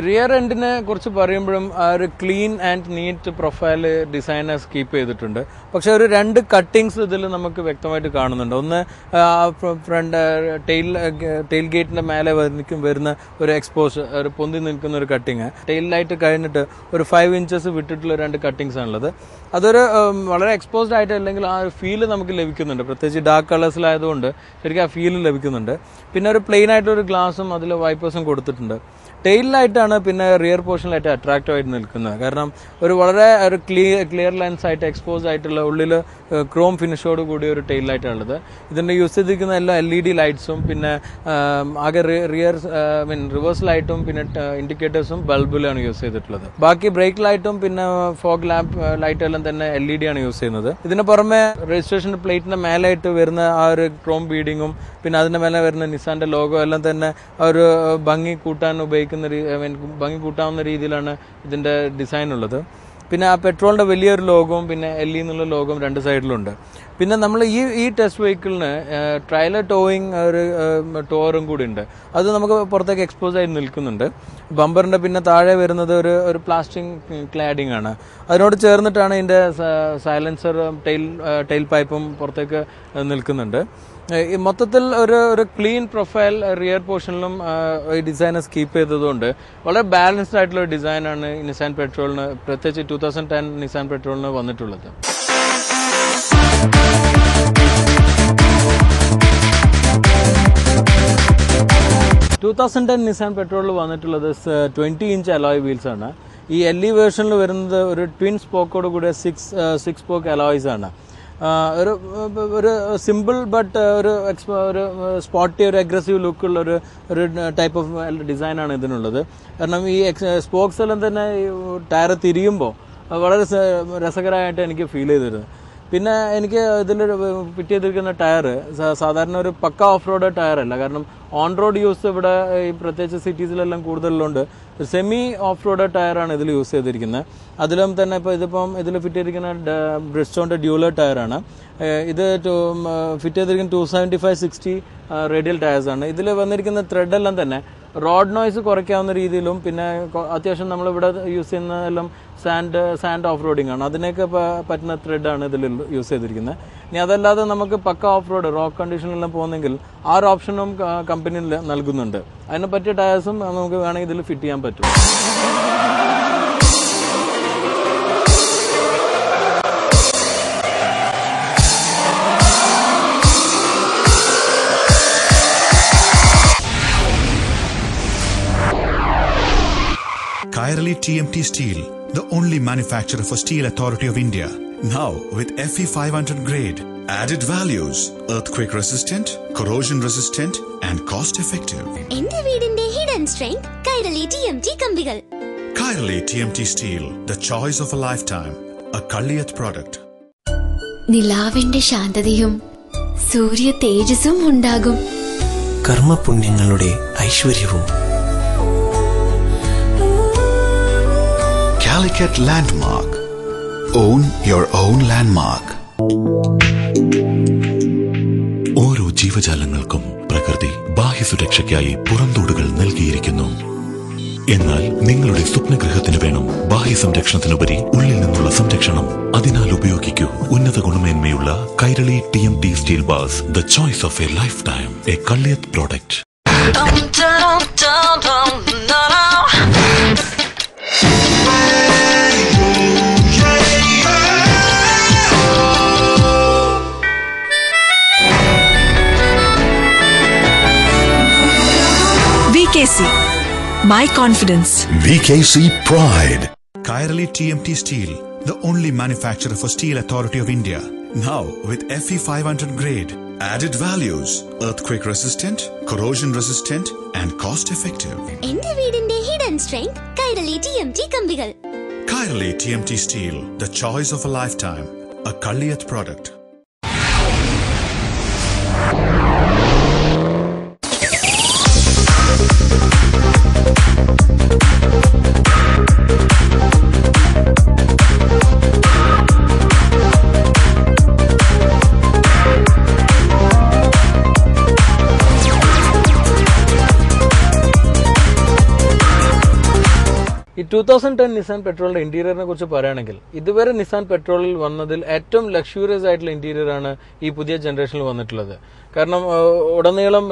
Rear എൻഡിനെ കുറിച്ച് പറയുമ്പോഴും ആ ഒരു clean and NEET profile designers keep ചെയ്തിട്ടുണ്ട്. പക്ഷെ ഒരു 2 കട്ടിങ്സ് ഇതിൽ നമുക്ക് വ്യക്തമായിട്ട് കാണുന്നുണ്ട്. ഒന്ന് ഫ്രണ്ട് ടെയിൽ ഗേറ്റിന്റെ മേലെ വരുന്ന ഒരു എക്സ്പോസ്, ഒരു പൊന്തി നിൽക്കുന്ന ഒരു കട്ടിങ്, ടെയിൽ ലൈറ്റ് കഴിഞ്ഞിട്ട് ഒരു 5 ഇഞ്ചസ് വിട്ടിട്ടുള്ള 2 കട്ടിങ്സ് ആണുള്ളത്. അതൊരു വളരെ എക്സ്പോസ്ഡ് ആയിട്ട് അല്ലെങ്കിൽ ആ ഒരു ഫീല് നമുക്ക് ലഭിക്കുന്നുണ്ട്. പ്രത്യേകിച്ച് ഡാർക്ക് കളേഴ്സിലായതുകൊണ്ട് ശരിക്കും ആ ഫീല് ലഭിക്കുന്നുണ്ട്. പിന്നെ ഒരു പ്ലെയിൻ ആയിട്ടൊരു ഗ്ലാസും അതിൽ വൈപ്പേഴ്സും കൊടുത്തിട്ടുണ്ട്. ടെയിലായിട്ടാണ് പിന്നെ റിയർ പോർഷനിലായിട്ട് അട്രാക്റ്റീവ് ആയിട്ട് നിൽക്കുന്നത്. കാരണം ഒരു വളരെ ഒരു ക്ലിയർ ലെൻസ് ആയിട്ട് എക്സ്പോസ് ആയിട്ടുള്ള ഉള്ളിൽ ക്രോം ഫിനിഷോട് കൂടി ഒരു ടെയിൽ ലൈറ്റാണുള്ളത്. ഇതിൻ്റെ യൂസ് ചെയ്തിരിക്കുന്ന എല്ലാ LED ലൈറ്റ്സും പിന്നെ ആകെ റിവേഴ്സ് ലൈറ്റും പിന്നെ ഇൻഡിക്കേറ്റേഴ്സും ബൾബിലാണ് യൂസ് ചെയ്തിട്ടുള്ളത്. ബാക്കി ബ്രേക്ക് ലൈറ്റും പിന്നെ ഫോഗ് ലാമ്പ് ലൈറ്റ് എല്ലാം തന്നെ LED ആണ് യൂസ് ചെയ്യുന്നത്. ഇതിന് പുറമെ രജിസ്ട്രേഷൻ പ്ലേറ്റിന്റെ മേലായിട്ട് വരുന്ന ആ ഒരു ക്രോം ബീഡിങ്ങും പിന്നെ അതിന്റെ മേലെ വരുന്ന നിസാന്റെ ലോഗോ എല്ലാം തന്നെ ഒരു ഭംഗി കൂട്ടാവുന്ന രീതിയിലാണ് ഇതിന്റെ ഡിസൈൻ ഉള്ളത്. പിന്നെ ആ പെട്രോളിന്റെ വലിയൊരു ലോഗവും പിന്നെ LE എന്നുള്ള ലോഗവും 2 സൈഡിലുണ്ട്. പിന്നെ നമ്മൾ ഈ ടെസ്റ്റ് വെഹിക്കിളിന് ട്രailer ടോയിങ് ഒരു ടോറും കൂടി ഉണ്ട്. അത് നമുക്ക് പുറത്തേക്ക് എക്സ്പോസ് ആയി നിൽക്കുന്നുണ്ട്. ബമ്പറിന്റെ പിന്നെ താഴെ വരുന്നത് ഒരു പ്ലാസ്റ്റിക് ക്ലാഡിംഗ് ആണ്. അതിനോട് ചേർന്നിട്ടാണ് ഇതിന്റെ സൈലൻസറും ടെയിൽ പൈപ്പും പുറത്തേക്ക് നിൽക്കുന്നുണ്ട്. മൊത്തത്തിൽ ഒരു ക്ലീൻ പ്രൊഫൈൽ റിയർ പോർഷനിലും ഈ ഡിസൈനേഴ്സ് കീപ്പ് ചെയ്തതുകൊണ്ട് വളരെ ബാലൻസ്ഡ് ആയിട്ടുള്ള ഒരു ഡിസൈനാണ് നിസാൻ പെട്രോളിന്, പ്രത്യേകിച്ച് 2010 നിസാൻ പെട്രോളിന് വന്നിട്ടുള്ളത്. 2010 നിസാൻ പെട്രോളിൽ വന്നിട്ടുള്ളത് 20 ഇഞ്ച് അലോയ് വീൽസ് ആണ്. ഈ LE വേർഷനിൽ വരുന്നത് ഒരു ട്വിൻ സ്പോക്കോട് കൂടിയ 6 സ്പോക്ക് അലോയ്സ് ആണ്. ഒരു സിമ്പിൾ ബട്ട് ഒരു സ്പോട്ടി ഒരു അഗ്രസീവ് ലുക്കുള്ള ഒരു ടൈപ്പ് ഓഫ് ഡിസൈനാണ് ഇതിനുള്ളത്. കാരണം ഈ സ്പോക്സ് എല്ലാം തന്നെ ടയർ തിരിയുമ്പോൾ വളരെ രസകരമായിട്ട് എനിക്ക് ഫീൽ ചെയ്തിരുന്നു. പിന്നെ എനിക്ക് ഇതിൽ ഫിറ്റ് ചെയ്തിരിക്കുന്ന ടയർ സാധാരണ ഒരു പക്ക ഓഫ് റോഡ് ടയറല്ല. കാരണം ഓൺ റോഡ് യൂസ് ഇവിടെ ഈ പ്രത്യേകിച്ച് സിറ്റീസിലെല്ലാം കൂടുതലുണ്ട്. സെമി ഓഫ് റോഡ് ടയറാണ് ഇതിൽ യൂസ് ചെയ്തിരിക്കുന്നത്. അതിലും തന്നെ ഇതിപ്പം ഇതിൽ ഫിറ്റ് ചെയ്തിരിക്കുന്ന ബ്രിസ്റ്റോണിന്റെ ഡ്യൂലർ ടയറാണ്. ഇത് ഫിറ്റ് ചെയ്തിരിക്കുന്ന 275/60 റേഡിയൽ ടയർസാണ്. ഇതിൽ വന്നിരിക്കുന്ന ത്രെഡ് എല്ലാം തന്നെ റോഡ് നോയ്സ് കുറയ്ക്കാവുന്ന രീതിയിലും പിന്നെ അത്യാവശ്യം നമ്മളിവിടെ യൂസ് ചെയ്യുന്നതെല്ലാം സാൻഡ് ഓഫ് റോഡിംഗ് ആണ്. അതിനൊക്കെ പറ്റുന്ന ത്രെഡാണ് ഇതിൽ യൂസ് ചെയ്തിരിക്കുന്നത്. ഇനി അതല്ലാതെ നമുക്ക് പക്ക ഓഫ് റോഡ് റോക്ക് കണ്ടീഷനിലെല്ലാം പോകുന്നെങ്കിൽ ആ ഒരു ഓപ്ഷനും കമ്പനി നൽകുന്നുണ്ട്. അതിനെ പറ്റിയ ടയേഴ്സും നമുക്ക് വേണമെങ്കിൽ ഇതിൽ ഫിറ്റ് ചെയ്യാൻ പറ്റും. Kairali TMT Steel, the only manufacturer for Steel Authority of India. Now with FE 500 grade. Added values: earthquake resistant, corrosion resistant and cost effective. എന്റെ വീടിന്റെ hidden strength Kairali TMT കമ്പികൾ. Kairali TMT Steel, the choice of a lifetime. A Kalliyat product. നിലാവിന്റെ ശാന്തതയും സൂര്യ തേജസ്സും ഉണ്ടാകും. കർമ്മപുണ്യങ്ങളുടെ ഐശ്വര്യവും. Calicut Landmark. Own your own landmark. ഓരോ ജീവജാലങ്ങൾക്കും പ്രകൃതി ബാഹ്യസുരക്ഷയ്ക്കായി പുറന്തോടുകൾ നൽകിയിരിക്കുന്നു. എന്നാൽ നിങ്ങളുടെ സ്വപ്നഗൃഹത്തിന് വേണം ബാഹ്യ സംരക്ഷണത്തിനുപരി ഉള്ളിൽ നിന്നുള്ള സംരക്ഷണം. അതിനാൽ ഉപയോഗിക്കൂ ഉന്നത ഗുണമേന്മയുള്ള Kairali TMT steel bars, the choice of A life time. A Kalliyath product. VKC, my confidence. VKC Pride. Kairali TMT Steel, the only manufacturer for Steel Authority of India. Now with FE 500 grade. Added values: earthquake resistant, corrosion resistant and cost effective. എന്റെ വീടിന്റെ hidden strength Kairali TMT കമ്പികൾ. Kairali TMT Steel, the choice of a lifetime. A Kalliyat product. ഈ 2010 Nissan പെട്രോളിന്റെ ഇന്റീരിയറിനെ കുറിച്ച് പറയുകയാണെങ്കിൽ ഇതുവരെ Nissan പെട്രോളിൽ വന്നതിൽ ഏറ്റവും ലക്ഷൂറിയസ് ആയിട്ടുള്ള ഇന്റീരിയർ ആണ് ഈ പുതിയ ജനറേഷനിൽ വന്നിട്ടുള്ളത്. കാരണം ഉടനീളം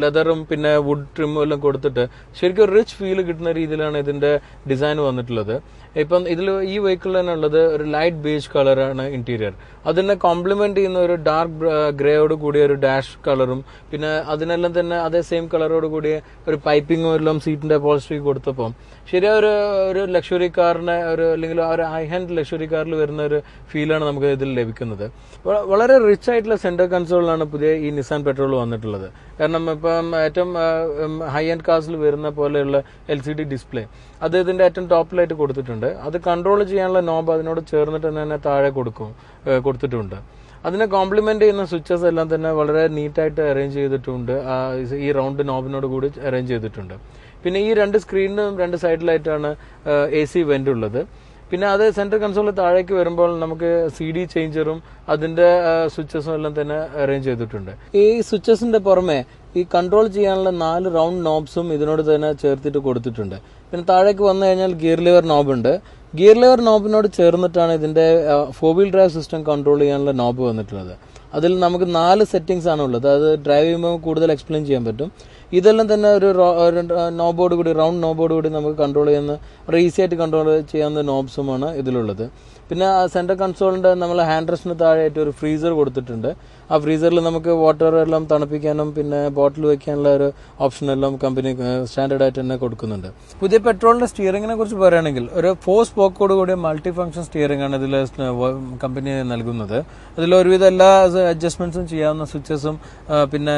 ലെതറും പിന്നെ വുഡ് ട്രിമും എല്ലാം കൊടുത്തിട്ട് ശരിക്കും റിച്ച് ഫീൽ കിട്ടുന്ന രീതിയിലാണ് ഇതിന്റെ ഡിസൈൻ വന്നിട്ടുള്ളത്. ഇപ്പം ഇതിൽ ഈ വെഹിക്കിളിൽ തന്നെ ഉള്ളത് ഒരു ലൈറ്റ് ബേജ് കളറാണ് ഇന്റീരിയർ. അതിനെ കോംപ്ലിമെന്റ് ചെയ്യുന്ന ഒരു ഡാർക്ക് ഗ്രേയോട് കൂടിയ ഒരു ഡാഷ് കളറും പിന്നെ അതിനെല്ലാം തന്നെ അതേ സെയിം കളറോട് കൂടിയ ഒരു പൈപ്പിങ്ങും എല്ലാം സീറ്റിന്റെ അപ്പോൾസ്റ്ററി കൊടുത്തപ്പോൾ ശരിയാ ഒരു ലക്ഷറി കാറിനെ അല്ലെങ്കിൽ ഒരു ഹൈ ഹാൻഡ് ലക്ഷറി കാറിൽ വരുന്ന ഒരു ഫീലാണ് നമുക്ക് ഇതിൽ ലഭിക്കുന്നത്. വളരെ റിച്ച് ആയിട്ടുള്ള സെന്റർ കൺസോളിലാണ് പുതിയ ഈ നിസാൻ പെട്രോൾ വന്നിട്ടുള്ളത്. കാരണം ഇപ്പം ഏറ്റവും ഹൈ എൻഡ് കാർസിൽ വരുന്ന പോലെയുള്ള LCD ഡിസ്പ്ലേ അത് ഇതിന്റെ ഏറ്റവും ടോപ്പിലായിട്ട് കൊടുത്തിട്ടുണ്ട്. അത് കൺട്രോൾ ചെയ്യാനുള്ള നോബ് അതിനോട് ചേർന്നിട്ട് തന്നെ താഴെ കൊടുത്തിട്ടുണ്ട്. അതിനെ കോംപ്ലിമെന്റ് ചെയ്യുന്ന സ്വിച്ചസ് എല്ലാം തന്നെ വളരെ നീറ്റായിട്ട് അറേഞ്ച് ചെയ്തിട്ടുണ്ട്. ഈ റൗണ്ട് നോബിനോട് കൂടി അറേഞ്ച് ചെയ്തിട്ടുണ്ട്. പിന്നെ ഈ രണ്ട് സ്ക്രീനിനും രണ്ട് സൈഡിലായിട്ടാണ് AC വെന്റ് ഉള്ളത്. പിന്നെ അത് സെന്റർ കൺസോളിൽ താഴേക്ക് വരുമ്പോൾ നമുക്ക് CD ചേഞ്ചറും അതിന്റെ സ്വിച്ചസും എല്ലാം തന്നെ അറേഞ്ച് ചെയ്തിട്ടുണ്ട്. ഈ സ്വിച്ചസിന്റെ പുറമെ ഈ കൺട്രോൾ ചെയ്യാനുള്ള 4 റൗണ്ട് നോബ്സും ഇതിനോട് തന്നെ ചേർത്തിട്ട് കൊടുത്തിട്ടുണ്ട്. പിന്നെ താഴേക്ക് വന്നു കഴിഞ്ഞാൽ ഗിയർ ലിവർ നോബ് ഉണ്ട്. ഗിയർ ലിവർ നോബിനോട് ചേർന്നിട്ടാണ് ഇതിന്റെ 4-wheel ഡ്രൈവ് സിസ്റ്റം കൺട്രോൾ ചെയ്യാനുള്ള നോബ് വന്നിട്ടുള്ളത്. അതിൽ നമുക്ക് 4 സെറ്റിംഗ്സ് ആണ് ഉള്ളത്. അത് ഡ്രൈവ് ചെയ്യുമ്പോൾ കൂടുതൽ എക്സ്പ്ലെയിൻ ചെയ്യാൻ പറ്റും. ഇതെല്ലാം തന്നെ ഒരു നോബോട് കൂടി റൗണ്ട് നോബോട് കൂടി നമുക്ക് കൺട്രോൾ ചെയ്യുന്ന വളരെ ഈസി ആയിട്ട് കൺട്രോൾ ചെയ്യാവുന്ന നോബ്സുമാണ് ഇതിലുള്ളത്. പിന്നെ സെന്റർ കൺസോളിന്റെ നമ്മൾ ഹാൻഡ് റെസ്റ്റിന് താഴെയായിട്ട് ഒരു ഫ്രീസർ കൊടുത്തിട്ടുണ്ട്. ആ ഫ്രീസറിൽ നമുക്ക് വാട്ടർ എല്ലാം തണുപ്പിക്കാനും പിന്നെ ബോട്ടിൽ വെക്കാനുള്ള ഒരു ഓപ്ഷൻ എല്ലാം കമ്പനി സ്റ്റാൻഡേർഡ് ആയിട്ട് തന്നെ കൊടുക്കുന്നുണ്ട്. പുതിയ പെട്രോളിന്റെ സ്റ്റിയറിംഗിനെ കുറിച്ച് പറയുകയാണെങ്കിൽ ഒരു 4 സ്പോക്കോട് കൂടിയ മൾട്ടി ഫംഗ്ഷൻ സ്റ്റിയറിംഗ് ആണ് ഇതിൽ കമ്പനി നൽകുന്നത്. അതിൽ ഒരുവിധം എല്ലാ അഡ്ജസ്റ്റ്മെന്റ്സും ചെയ്യാവുന്ന സ്വിച്ചസും പിന്നെ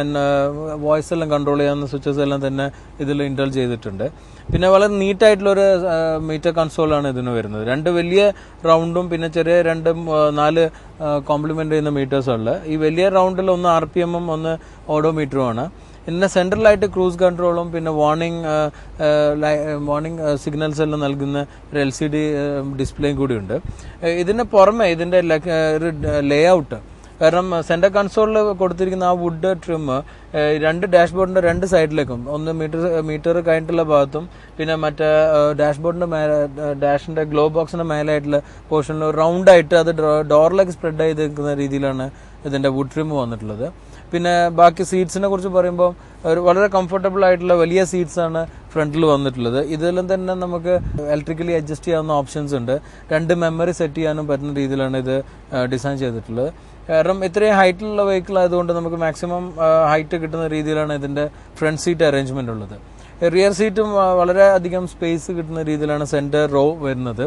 വോയിസ് എല്ലാം കൺട്രോൾ ചെയ്യാവുന്ന സ്വിച്ചസ് എല്ലാം തന്നെ ഇതിൽ ഇൻസ്റ്റാൾ ചെയ്തിട്ടുണ്ട്. പിന്നെ വളരെ നീറ്റായിട്ടുള്ള ഒരു മീറ്റർ കൺസോളാണ് ഇതിന് വരുന്നത്. 2 വലിയ റൗണ്ടും പിന്നെ ചെറിയ 4 കോംപ്ലിമെന്റ് ചെയ്യുന്ന മീറ്റേഴ്സുള്ള ഈ വലിയ റൗണ്ടിൽ ഒന്ന് RPM ഒന്ന് ഓഡോമീറ്ററുമാണ്. പിന്നെ സെൻട്രലായിട്ട് ക്രൂസ് കൺട്രോളും പിന്നെ വാർണിംഗ് സിഗ്നൽസ് എല്ലാം നൽകുന്ന ഒരു LCD ഡിസ്പ്ലേയും കൂടിയുണ്ട്. ഇതിന് പുറമെ ഇതിന്റെ ഒരു ലേ ഔട്ട് കാരണം സെന്റർ കൺസോളിൽ കൊടുത്തിരിക്കുന്ന ആ വുഡ് ട്രിം 2 ഡാഷ്ബോർഡിന്റെ 2 സൈഡിലേക്കും ഒന്ന് മീറ്റർ കഴിഞ്ഞിട്ടുള്ള ഭാഗത്തും പിന്നെ മറ്റേ ഡാഷ്ബോർഡിന്റെ ഡാഷിന്റെ ഗ്ലോ ബോക്സിന്റെ മേലായിട്ടുള്ള പോർഷനിൽ റൗണ്ട് ആയിട്ട് അത് ഡോറിലേക്ക് സ്പ്രെഡ് ചെയ്ത് നിൽക്കുന്ന രീതിയിലാണ് ഇതിന്റെ വുഡ് ട്രിം വന്നിട്ടുള്ളത്. പിന്നെ ബാക്കി സീറ്റ്സിനെ കുറിച്ച് പറയുമ്പോൾ വളരെ കംഫർട്ടബിൾ ആയിട്ടുള്ള വലിയ സീറ്റ്സ് ആണ് ഫ്രണ്ടിൽ വന്നിട്ടുള്ളത്. ഇതെല്ലാം തന്നെ നമുക്ക് ഇലക്ട്രിക്കലി അഡ്ജസ്റ്റ് ചെയ്യാവുന്ന ഓപ്ഷൻസ് ഉണ്ട്. 2 മെമ്മറി സെറ്റ് ചെയ്യാനും പറ്റുന്ന രീതിയിലാണ് ഇത് ഡിസൈൻ ചെയ്തിട്ടുള്ളത്. കാരണം ഇത്രയും ഹൈറ്റിലുള്ള വെഹിക്കിൾ ആയതുകൊണ്ട് നമുക്ക് മാക്സിമം ഹൈറ്റ് കിട്ടുന്ന രീതിയിലാണ് ഇതിന്റെ ഫ്രണ്ട് സീറ്റ് അറേഞ്ച്മെന്റ് ഉള്ളത്. റിയർ സീറ്റും വളരെ അധികം സ്പേസ് കിട്ടുന്ന രീതിയിലാണ് സെന്റർ റോ വരുന്നത്.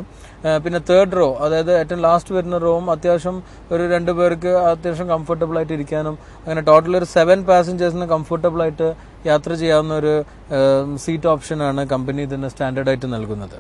പിന്നെ 3rd റോ അതായത് ഏറ്റവും ലാസ്റ്റ് വരുന്ന റോവും അത്യാവശ്യം ഒരു 2 പേർക്ക് അത്യാവശ്യം കംഫർട്ടബിൾ ആയിട്ട് ഇരിക്കാനും അങ്ങനെ ടോട്ടൽ ഒരു 7 പാസഞ്ചേഴ്സിന് കംഫർട്ടബിൾ ആയിട്ട് യാത്ര ചെയ്യാവുന്ന ഒരു സീറ്റ് ഓപ്ഷനാണ് കമ്പനി ഇതിന് സ്റ്റാൻഡേർഡ് ആയിട്ട് നൽകുന്നത്.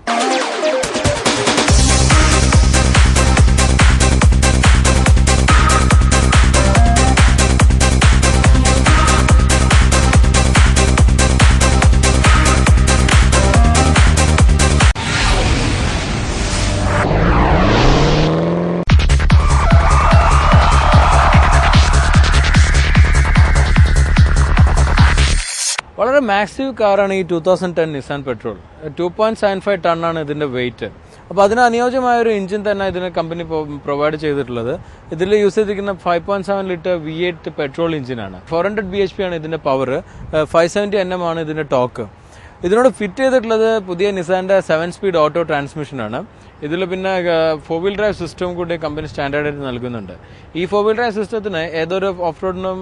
വളരെ മാക്സീവ് കാറാണ് ഈ 2010 നിസാൻ പെട്രോൾ. 2.75 ടണ്ണാണ് ഇതിന്റെ വെയിറ്റ്. അപ്പോൾ അതിന് അനുയോജ്യമായ ഒരു എഞ്ചിൻ തന്നെ ഇതിന് കമ്പനി പ്രൊവൈഡ് ചെയ്തിട്ടുള്ളത്. ഇതിൽ യൂസ് ചെയ്തിരിക്കുന്ന 5.7 ലിറ്റർ V8 പെട്രോൾ എഞ്ചിനാണ്. 400 bhp ആണ് ഇതിന്റെ പവർ, 570 Nm ആണ് ഇതിന്റെ ടോക്ക്. ഇതിനോട് ഫിറ്റ് ചെയ്തിട്ടുള്ളത് പുതിയ നിസാന്റെ 7 സ്പീഡ് ഓട്ടോ ട്രാൻസ്മിഷനാണ്. ഇതിൽ പിന്നെ 4-wheel ഡ്രൈവ് സിസ്റ്റം കൂടി കമ്പനി സ്റ്റാൻഡേർഡായിട്ട് നൽകുന്നുണ്ട്. ഈ 4-wheel ഡ്രൈവ് സിസ്റ്റത്തിന് ഏതൊരു ഓഫ് റോഡിനും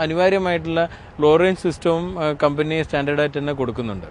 അനിവാര്യമായിട്ടുള്ള ലോ റേഞ്ച് സിസ്റ്റവും കമ്പനി സ്റ്റാൻഡേർഡായിട്ട് തന്നെ കൊടുക്കുന്നുണ്ട്.